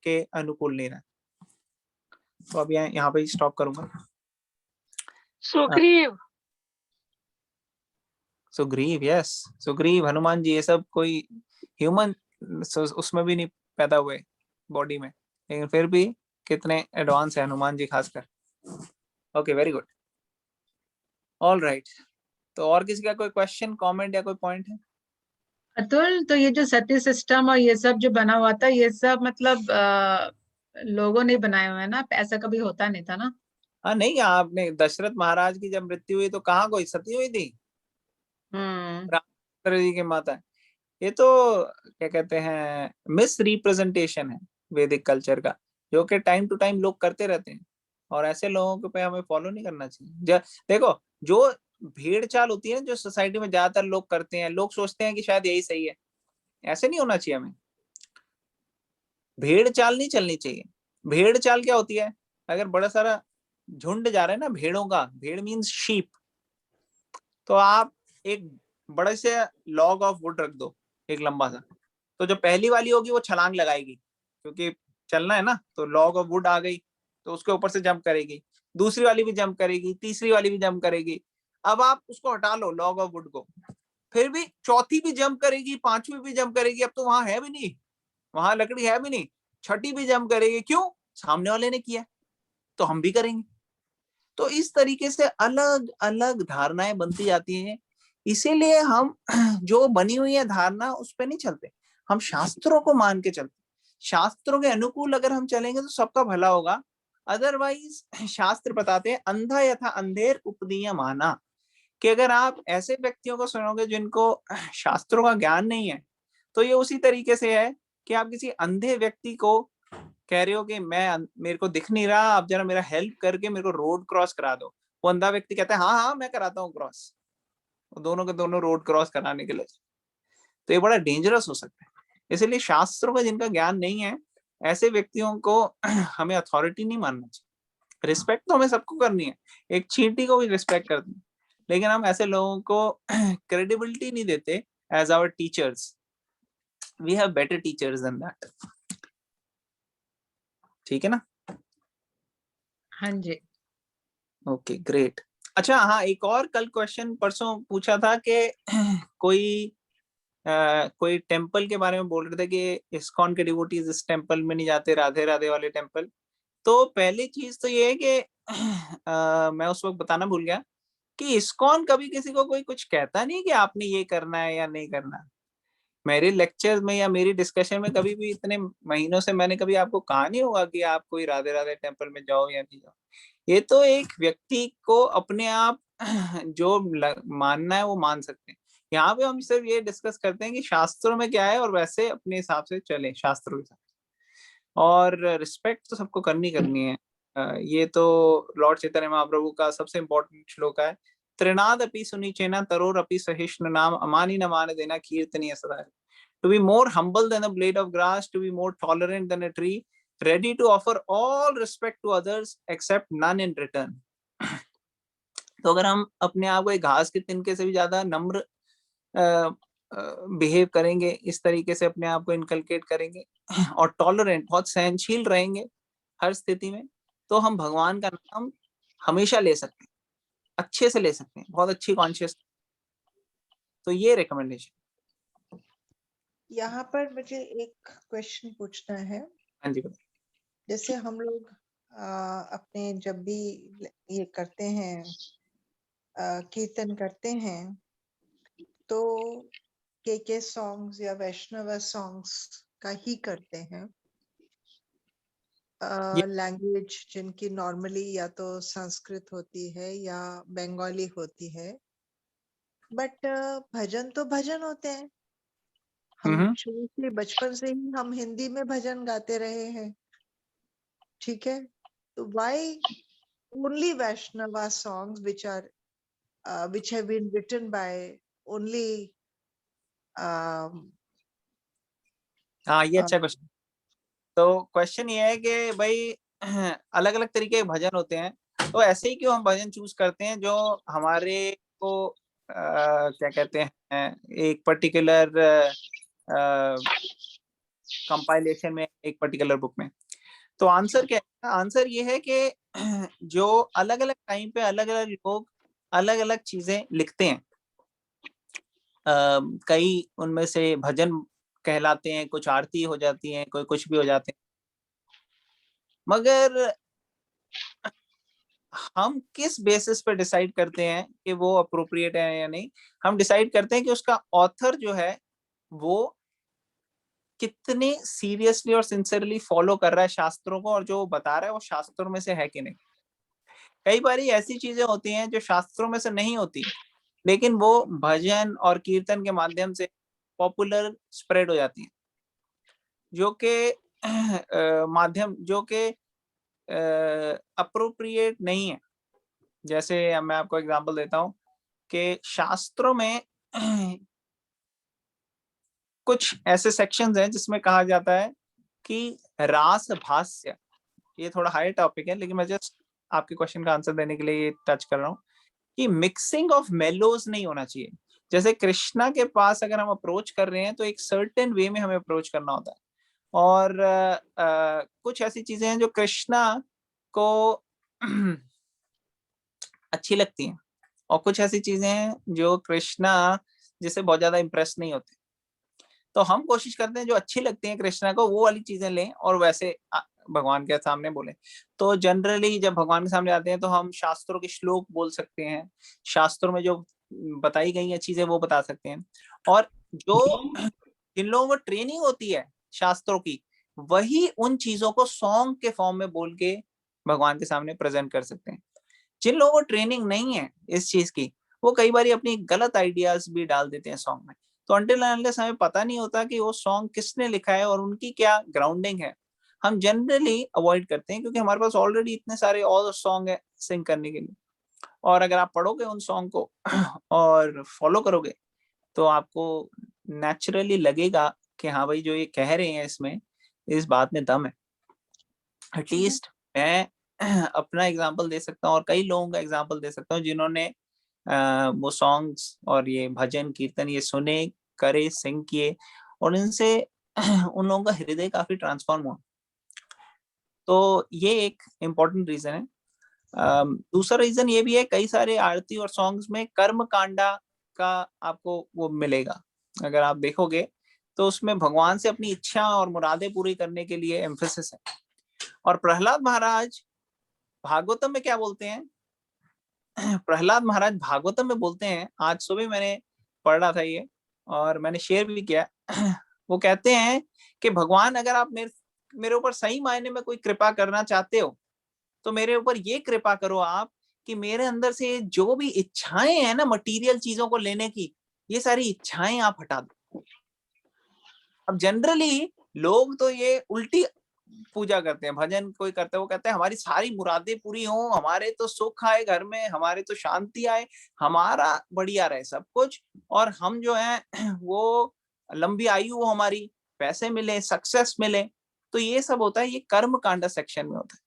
के अनुकूल नहीं रहा। तो अब यहाँ पे स्टॉप करूंगा। सुग्रीव। सुग्रीव, यस, सुग्रीव, हनुमान जी, ये सब कोई ह्यूमन उसमें भी नहीं पैदा हुए बॉडी में, लेकिन फिर भी कितने एडवांस है हनुमान जी खासकर। Okay, very good, all right. तो और किसी का कोई क्वेश्चन, कमेंट या कोई पॉइंट है? अतुल, तो ये जो सती सिस्टम और ये सब जो बना हुआ था, ये सब मतलब लोगों ने बनाए हुए हैं ना, ऐसा कभी होता नहीं था ना। हाँ, नहीं, आपने दशरथ महाराज की जब मृत्यु हुई तो कहाँ कोई सती हुई थी? रामचंद्र जी की माता। ये तो क्या कहते हैं, मिस रिप्रेजेंटेशन है वैदिक कल्चर का, जो कि टाइम टू टाइम लोग करते रहते हैं, और ऐसे लोगों को पे हमें फॉलो नहीं करना चाहिए। देखो, जो भेड़ चाल होती है ना, जो सोसाइटी में ज्यादातर लोग करते हैं, लोग सोचते हैं कि शायद यही सही है, ऐसे नहीं होना चाहिए हमें। भेड़ चाल नहीं चलनी चाहिए। भेड़ चाल क्या होती है? अगर बड़ा सारा झुंड जा रहा है ना भेड़ों का, भेड़ मीन्स शीप, तो आप एक बड़े से लॉग ऑफ वुड रख दो, एक लंबा सा, तो जो पहली वाली होगी वो छलांग लगाएगी, क्योंकि चलना है ना, तो लॉग ऑफ वुड आ गई, तो उसके ऊपर से जंप करेगी, दूसरी वाली भी जंप करेगी, तीसरी वाली भी जंप करेगी। अब आप उसको हटा लो लॉग ऑफ वुड को, फिर भी चौथी भी जंप करेगी, पांचवी भी जंप करेगी, अब तो वहां है भी नहीं, वहां लकड़ी है भी नहीं, छठी भी जंप करेगी। क्यों? सामने वाले ने किया, तो हम भी करेंगे। तो इस तरीके से अलग अलग धारणाएं बनती जाती हैं। इसीलिए हम जो बनी हुई है धारणा, उस पर नहीं चलते, हम शास्त्रों को मान के चलते। शास्त्रों के अनुकूल अगर हम चलेंगे तो सबका भला होगा। अदरवाइज शास्त्र बताते हैं अंधा यथा अंधेर उपदीयमाना, कि अगर आप ऐसे व्यक्तियों को सुनोगे जिनको शास्त्रों का ज्ञान नहीं है, तो ये उसी तरीके से है कि आप किसी अंधे व्यक्ति को कह रहे हो कि मेरे को दिख नहीं रहा, आप जरा मेरा हेल्प करके मेरे को रोड क्रॉस करा दो। वो अंधा व्यक्ति कहता है हाँ हाँ मैं कराता हूँ क्रॉस, वो दोनों के दोनों रोड क्रॉस कराने के लिए। तो ये बड़ा डेंजरस हो सकता है। इसलिए शास्त्रों का जिनका ज्ञान नहीं है, ऐसे व्यक्तियों को हमें अथॉरिटी नहीं मानना चाहिए। रिस्पेक्ट तो हमें सबको करनी है, एक चींटी को भी रिस्पेक्ट करनी है, लेकिन हम ऐसे लोगों को क्रेडिबिलिटी नहीं देते as our teachers. We have better teachers than that. ठीक है ना? हाँ जी। Okay, great. अच्छा, हाँ, एक और कल क्वेश्चन परसों पूछा था कि कोई टेम्पल के बारे में बोल रहे थे कि इस्कॉन के डिवोटीज इस टेम्पल में नहीं जाते, राधे राधे वाले टेम्पल। तो पहली चीज तो ये है कि मैं उस वक्त बताना भूल गया कि इस्कॉन कभी किसी को कोई कुछ कहता नहीं कि आपने ये करना है या नहीं करना। मेरे लेक्चर में या मेरी डिस्कशन में कभी भी इतने महीनों से मैंने कभी आपको कहा नहीं होगा कि आप कोई राधे राधे टेम्पल में जाओ या नहीं जाओ। ये तो एक व्यक्ति को अपने आप जो मानना है वो मान सकते हैं। यहाँ पे हम सिर्फ ये डिस्कस करते हैं कि शास्त्रों में क्या है, और वैसे अपने हिसाब से चले शास्त्रों के साथ। और रिस्पेक्ट तो सबको करनी है। ये तो लॉर्ड चैतन्य महाप्रभु का सबसे इम्पोर्टेंट श्लोक है, त्रिनाद अपि सुनिचेना तरोर अपि सहिष्णु नाम अमानी न मान देना कीर्तनीय सदा। To be more humble than a blade of grass, to be more tolerant than a tree, ready to offer all respect to others except none in return. तो अगर हम अपने आप को एक घास के तिनके से भी ज्यादा नम्र बिहेव करेंगे, इस तरीके से अपने आप को इनकलकेट करेंगे, और टॉलरेंट, बहुत सहनशील रहेंगे हर स्थिति में, तो हम भगवान का नाम हमेशा ले सकते हैं, अच्छे से ले सकते हैं, बहुत अच्छी कॉन्शियस। तो ये रिकमेंडेशन। यहाँ पर मुझे एक क्वेश्चन पूछना है। हाँ जी, बताइए। जैसे हम लोग अपने जब भी ये करते हैं, कीर्तन करते हैं, तो के सॉन्ग्स या वैष्णव सॉन्ग्स का ही करते हैं। लैंग्वेज जिनकी नॉर्मली या तो संस्कृत होती है या बंगाली होती है, बट भजन तो भजन होते हैं। हम शुरू से बचपन से ही हम हिंदी में भजन गाते रहे हैं, ठीक है? तो why only Vaishnava songs which have been written by only हाँ, ये अच्छा क्वेश्चन। तो क्वेश्चन ये है कि भाई अलग अलग तरीके के भजन होते हैं, तो ऐसे ही क्यों हम भजन चूज करते हैं जो हमारे को क्या कहते हैं, एक पर्टिकुलर कंपाइलेशन में, एक पर्टिकुलर बुक में। तो आंसर क्या है? आंसर ये है कि जो अलग अलग टाइम पे अलग अलग लोग अलग अलग चीजें लिखते हैं। कई उनमें से भजन कहलाते हैं, कुछ आरती हो जाती हैं, कोई कुछ भी हो जाते हैं। मगर हम किस बेसिस पे डिसाइड करते हैं कि वो अप्रोप्रिएट है या नहीं? हम डिसाइड करते हैं कि उसका ऑथर जो है वो कितने सीरियसली और सिंसियरली फॉलो कर रहा है शास्त्रों को, और जो बता रहा है वो शास्त्रों में से है कि नहीं। कई बार ऐसी चीजें होती हैं जो शास्त्रों में से नहीं होती, लेकिन वो भजन और कीर्तन के माध्यम से पॉपुलर स्प्रेड हो जाती हैं, जो के माध्यम जो के अप्रोप्रिएट नहीं है। जैसे मैं आपको एग्जांपल देता हूँ कि शास्त्रों में कुछ ऐसे सेक्शंस हैं जिसमें कहा जाता है कि रास भाष्य, ये थोड़ा हाई टॉपिक है लेकिन मैं जस्ट आपके क्वेश्चन का आंसर देने के लिए ये टच कर रहा हूँ कि मिक्सिंग ऑफ मेलोज नहीं होना चाहिए। जैसे कृष्णा के पास अगर हम अप्रोच कर रहे हैं तो एक सर्टेन वे में हमें अप्रोच करना होता है, और कुछ ऐसी चीजें हैं जो कृष्णा को अच्छी लगती हैं, और कुछ ऐसी चीजें हैं जो कृष्णा जिससे बहुत ज्यादा इंप्रेस नहीं होते। तो हम कोशिश करते हैं जो अच्छी लगती हैं कृष्णा को वो वाली चीजें लें और वैसे भगवान के सामने बोले। तो जनरली जब भगवान के सामने आते हैं तो हम शास्त्रों के श्लोक बोल सकते हैं, शास्त्रों में जो बताई गई हैं चीजें वो बता सकते हैं, और जो जिन लोगों को ट्रेनिंग होती है शास्त्रों की वही उन चीजों को सॉन्ग के फॉर्म में बोल के भगवान के सामने प्रेजेंट कर सकते हैं। जिन लोगों को ट्रेनिंग नहीं है इस चीज की वो कई बार अपनी गलत आइडियाज भी डाल देते हैं सॉन्ग में। तो अंटिल अनलेस हमें पता नहीं होता कि वो सॉन्ग किसने लिखा है और उनकी क्या ग्राउंडिंग है, हम जनरली अवॉइड करते हैं, क्योंकि हमारे पास ऑलरेडी इतने सारे और सॉन्ग है सिंग करने के लिए। और अगर आप पढ़ोगे उन सॉन्ग को और फॉलो करोगे तो आपको नेचुरली लगेगा कि हाँ भाई जो ये कह रहे हैं इसमें इस बात में दम है। एटलीस्ट मैं अपना एग्जांपल दे सकता हूँ और कई लोगों का एग्जांपल दे सकता हूँ जिन्होंने वो सॉन्ग्स और ये भजन कीर्तन ये सुने, करे, सिंग किए, और इनसे उन लोगों का हृदय काफी ट्रांसफॉर्म हुआ। तो ये एक इम्पोर्टेंट रीजन है। दूसरा रीजन ये भी है, कई सारे आरती और सॉन्ग्स में कर्म कांडा का आपको वो मिलेगा। अगर आप देखोगे तो उसमें भगवान से अपनी इच्छा और मुरादें पूरी करने के लिए एम्फेसिस है। और प्रहलाद महाराज भागवतम में क्या बोलते हैं? प्रहलाद महाराज भागवतम में बोलते हैं, आज सुबह मैंने पढ़ रहा था ये और मैंने शेयर भी किया। वो कहते हैं कि भगवान अगर आप मेरे ऊपर सही मायने में कोई कृपा करना चाहते हो तो मेरे ऊपर ये कृपा करो आप कि मेरे अंदर से जो भी इच्छाएं हैं ना मटेरियल चीजों को लेने की, ये सारी इच्छाएं आप हटा दो। अब जनरली लोग तो ये उल्टी पूजा करते हैं, भजन कोई करता है वो कहते हैं हमारी सारी मुरादें पूरी हों, हमारे तो सुख आए घर में, हमारे तो शांति आए, हमारा बढ़िया रहे सब कुछ, और हम जो है वो लंबी आयु हो हमारी, पैसे मिले, सक्सेस मिले। तो ये सब होता है, ये कर्म कांडा सेक्शन में होता है।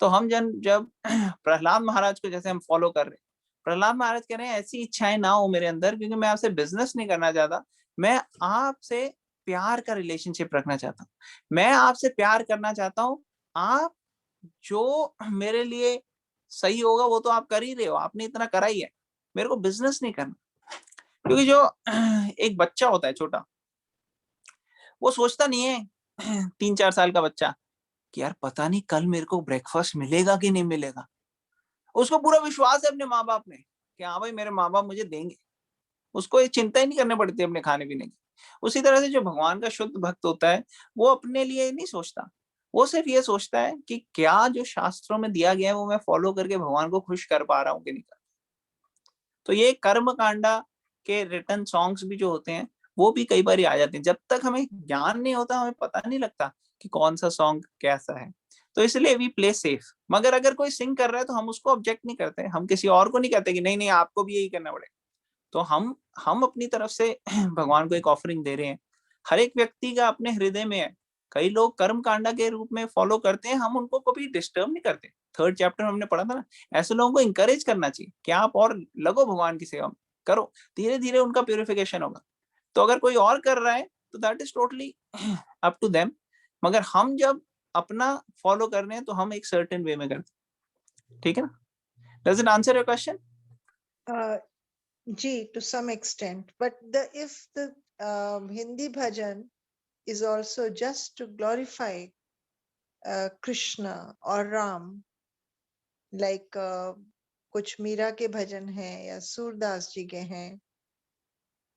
तो हम जब प्रहलाद महाराज को जैसे हम फॉलो कर रहे हैं, प्रहलाद महाराज कह रहे हैं ऐसी इच्छाएं ना हो मेरे अंदर, क्योंकि मैं आपसे बिजनेस नहीं करना चाहता, मैं आपसे प्यार का रिलेशनशिप रखना चाहता हूँ, मैं आपसे प्यार करना चाहता हूँ। आप जो मेरे लिए सही होगा वो तो आप कर ही रहे हो, आपने इतना करा ही है, मेरे को बिजनेस नहीं करना। क्योंकि जो एक बच्चा होता है छोटा, वो सोचता नहीं है 3-4 साल का बच्चा कि यार पता नहीं कल मेरे को ब्रेकफास्ट मिलेगा कि नहीं मिलेगा। उसको पूरा विश्वास है अपने माँ बाप में कि हाँ भाई मेरे माँ बाप मुझे देंगे, उसको ये चिंता ही नहीं करनी पड़ती अपने खाने पीने की। उसी तरह से जो भगवान का शुद्ध भक्त होता है वो अपने लिए नहीं सोचता, वो सिर्फ ये सोचता है कि क्या जो शास्त्रों में दिया गया है वो मैं फॉलो करके भगवान को खुश कर पा रहा हूँ कि नहीं कर। तो ये कर्म कांडा के रिटर्न सॉन्ग्स भी जो होते हैं वो भी कई बार आ जाते हैं। जब तक हमें ज्ञान नहीं होता हमें पता नहीं लगता कि कौन सा सॉन्ग कैसा है, तो इसलिए वी प्ले सेफ। मगर अगर कोई सिंग कर रहा है तो हम उसको ऑब्जेक्ट नहीं करते, हम किसी और को नहीं कहते कि नहीं नहीं आपको भी यही करना पड़ेगा। तो हम अपनी तरफ से भगवान को एक ऑफरिंग दे रहे हैं। हर एक व्यक्ति का अपने हृदय में है, कई लोग कर्म कांडा के रूप में फॉलो करते हैं, हम उनको कभी डिस्टर्ब नहीं करते। 3rd चैप्टर में हमने पढ़ा था ना, ऐसे लोगों को इंकरेज करना चाहिए कि आप और लगो भगवान की सेवा में, करो, धीरे धीरे उनका प्यूरिफिकेशन होगा। तो अगर कोई और कर रहा है तो that is totally up to them. मगर हम जब अपना फॉलो कर रहे हैं तो हम एक सर्टेन वे में करते हैं, ठीक है ना? Does it answer your question? Ji, to some extent, but if the Hindi bhajan is also just to glorify Krishna or Ram, like कुछ मीरा के भजन हैं या सूरदास जी के हैं,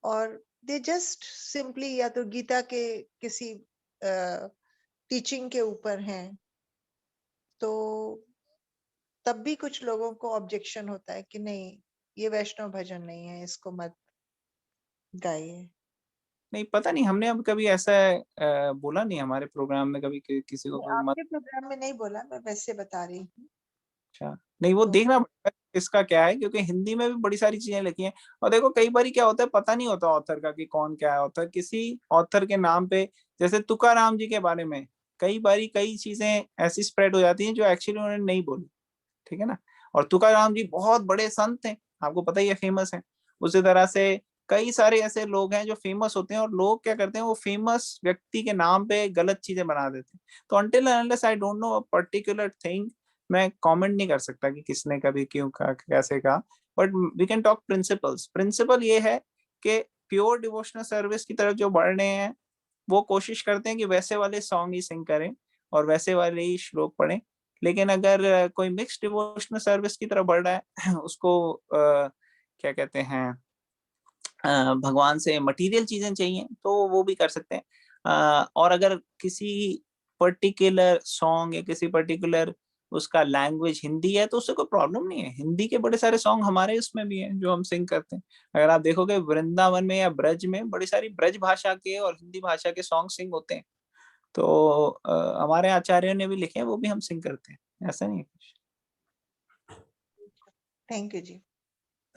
और they just simply या तो गीता के किसी टीचिंग के ऊपर हैं, तो तब भी कुछ लोगों को ऑब्जेक्शन होता है कि नहीं, ये वैष्णव भजन नहीं है, इसको मत गाइए। नहीं, पता नहीं, हमने अब कभी ऐसा बोला नहीं हमारे प्रोग्राम में कभी किसी को मत। आपके प्रोग्राम में नहीं बोला, मैं वैसे बता रही हूँ। अच्छा, नहीं वो तो देखना पड़ेगा इसका क्या है, क्योंकि हिंदी में भी बड़ी सारी चीजें लिखी हैं। और देखो कई बार क्या होता है, पता नहीं होता ऑथर का कि कौन क्या है ऑथर। किसी ऑथर के नाम पे, जैसे तुकाराम जी के बारे में कई बारी कई चीजें ऐसी स्प्रेड हो जाती हैं जो एक्चुअली उन्होंने नहीं बोली, ठीक है ना? और तुकाराम जी बहुत बड़े संत हैं, आपको पता ही है, फेमस है। उसी तरह से कई सारे ऐसे लोग हैं जो फेमस होते हैं और लोग क्या करते हैं, वो फेमस व्यक्ति के नाम पे गलत चीजें बना देते हैं। तो until and unless I don't know a particular thing, मैं कमेंट नहीं कर सकता कि किसने कभी क्यों कहा, कैसे कहा, but we can talk principles. Principle ये है कि प्योर डिवोशनल सर्विस की तरफ जो बढ़ रहे हैं वो कोशिश करते हैं कि वैसे वाले सॉन्ग ही सिंग करें और वैसे वाले ही श्लोक पढ़ें। लेकिन अगर कोई मिक्स डिवोशनल सर्विस की तरफ बढ़ रहा है, उसको क्या कहते हैं, भगवान से मटेरियल चीजें चाहिए, तो वो भी कर सकते हैं। और अगर किसी पर्टिकुलर सॉन्ग या किसी पर्टिकुलर उसका लैंग्वेज हिंदी है तो उससे कोई प्रॉब्लम नहीं है। हिंदी के बड़े सारे सॉन्ग हमारे उसमें भी हैं जो हम सिंग करते हैं। अगर आप देखोगे वृंदावन में या ब्रज में बड़ी सारी ब्रज भाषा के और हिंदी भाषा के सॉन्ग सिंग होते हैं। तो हमारे आचार्यों ने भी लिखे हैं, वो भी हम सिंग करते हैं, ऐसा नहीं है कुछ। थैंक यू जी।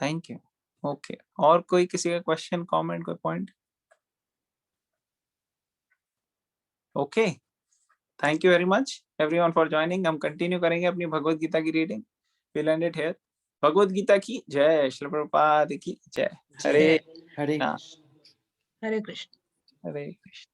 Thank you. ओके, और कोई किसी का क्वेश्चन, कमेंट, कोई point? Okay, thank you very much everyone for joining. हम कंटिन्यू करेंगे अपनी भगवत गीता की reading. Will end it here. Bhagavad Gita की जय, श्रील प्रभुपाद की जय। हरे हरे कृष्ण। हरे कृष्ण। हरे कृष्ण।